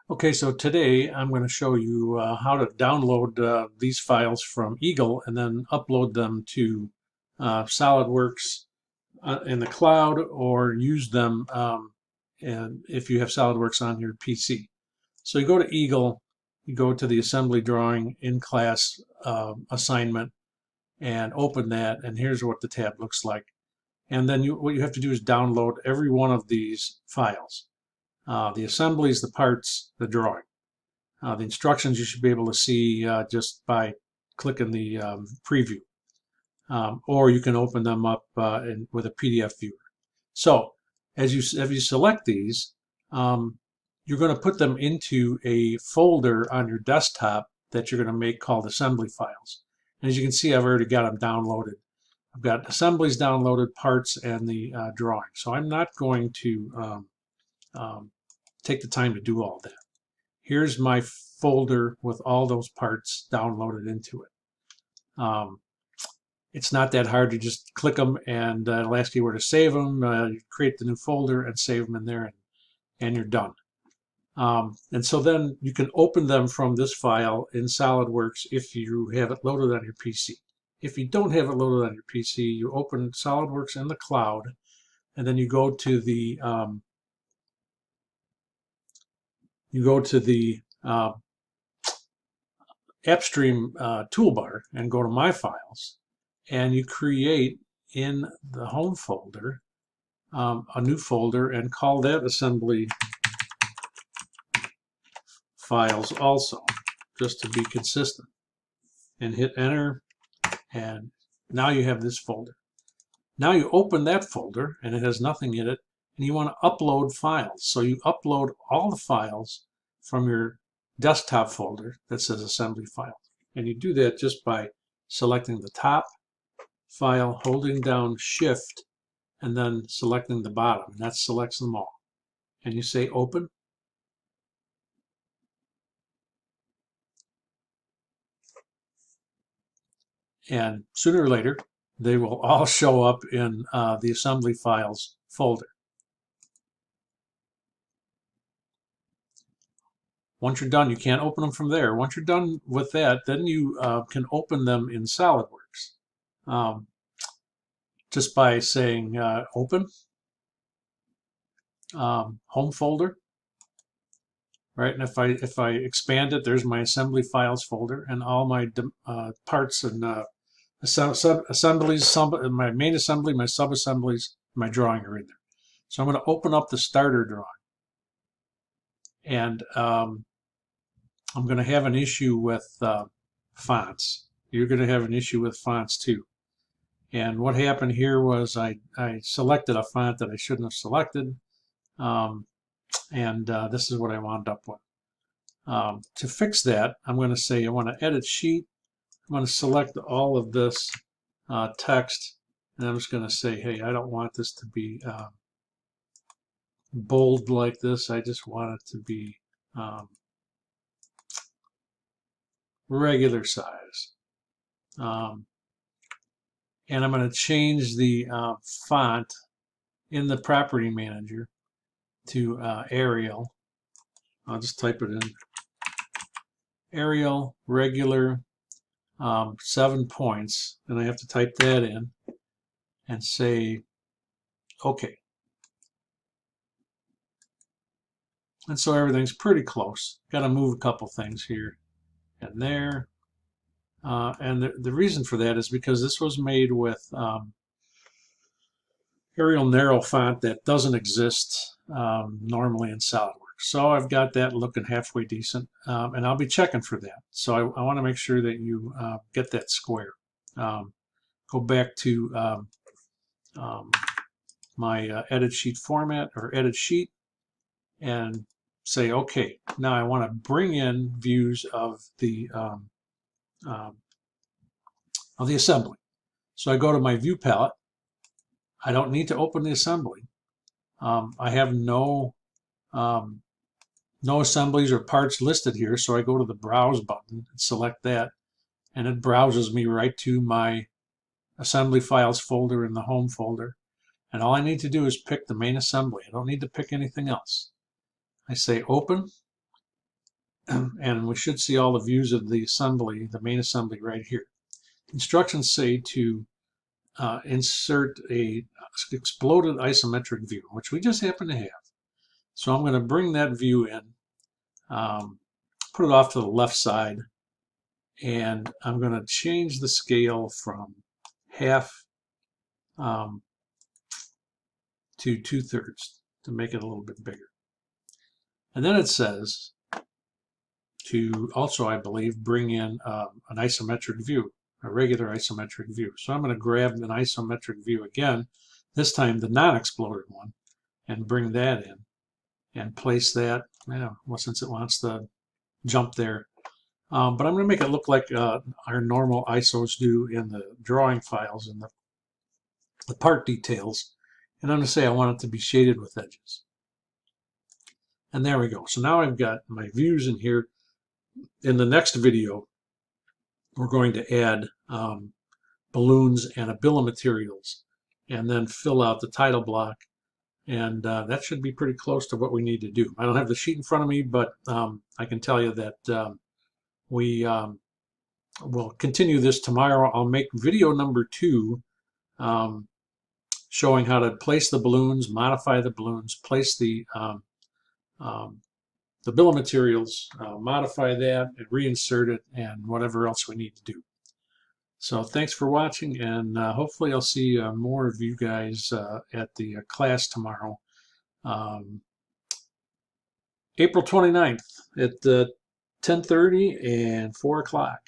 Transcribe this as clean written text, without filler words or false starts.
Okay, so today I'm going to show you how to download these files from Eagle and then upload them to SolidWorks in the cloud, or use them and if you have SolidWorks on your PC. So you go to Eagle, you go to the assembly drawing in class assignment and open that, and here's what the tab looks like. And then what you have to do is download every one of these files. The assemblies, the parts, the drawing. The instructions you should be able to see just by clicking the preview, or you can open them up with a PDF viewer. So as you select these, you're going to put them into a folder on your desktop that you're going to make called assembly files. And as you can see, I've already got them downloaded. I've got assemblies downloaded, parts, and the drawing. So I'm not going to take the time to do all that. Here's my folder with all those parts downloaded into it. It's not that hard to just click them, and it'll ask you where to save them. You create the new folder and save them in there, and you're done. And so then you can open them from this file in SolidWorks if you have it loaded on your PC. If you don't have it loaded on your PC, you open SolidWorks in the cloud, and then you go to the AppStream toolbar and go to My Files, and you create in the home folder a new folder and call that assembly files also, just to be consistent, and hit enter, and now you have this folder. Now you open that folder and it has nothing in it, and you want to upload files. So you upload all the files from your desktop folder that says assembly files, and you do that just by selecting the top file, holding down shift, and then selecting the bottom, and that selects them all. And you say open, and sooner or later they will all show up in the assembly files folder. Once you're done, you can't open them from there. Once you're done with that, then you can open them in SolidWorks just by saying open, home folder, right? And if I expand it, there's my assembly files folder, and all my parts and assemblies, my main assembly, my sub-assemblies, my drawing are in there. So I'm going to open up the starter drawing, and I'm going to have an issue with fonts. You're going to have an issue with fonts too. And what happened here was I selected a font that I shouldn't have selected, and this is what I wound up with. To fix that, I'm going to say I want to edit sheet. I'm going to select all of this text, and I'm just going to say, hey, I don't want this to be bold like this. I just want it to be regular size. And I'm going to change the font in the property manager to Arial. I'll just type it in. Arial, regular, 7 points, and I have to type that in and say OK. And so everything's pretty close. Got to move a couple things here and there. And the reason for that is because this was made with Arial Narrow font that doesn't exist normally in SolidWorks. So I've got that looking halfway decent, and I'll be checking for that. So I want to make sure that you get that square. Go back to my edit sheet format, or edit sheet, and say OK. Now I want to bring in views of the assembly. So I go to my view palette. I don't need to open the assembly. I have no assemblies or parts listed here, so I go to the Browse button and select that, and it browses me right to my assembly files folder in the home folder. And all I need to do is pick the main assembly. I don't need to pick anything else. I say open, and we should see all the views of the assembly, the main assembly right here. Instructions say to insert a exploded isometric view, which we just happen to have. So I'm going to bring that view in, put it off to the left side, and I'm going to change the scale from half to 2/3 to make it a little bit bigger. And then it says to also, I believe, bring in an isometric view, a regular isometric view. So I'm going to grab an isometric view again, this time the non-exploded one, and bring that in and place that, well, since it wants to jump there. But I'm going to make it look like our normal ISOs do in the drawing files and the part details. And I'm going to say I want it to be shaded with edges. And there we go. So now I've got my views in here. In the next video, we're going to add balloons and a bill of materials and then fill out the title block. And that should be pretty close to what we need to do. I don't have the sheet in front of me, but I can tell you that we will continue this tomorrow. I'll make video number 2 showing how to place the balloons, modify the balloons, place the bill of materials, modify that, and reinsert it, and whatever else we need to do. So thanks for watching, and hopefully I'll see more of you guys at the class tomorrow, April 29th at 10:30 and 4 o'clock.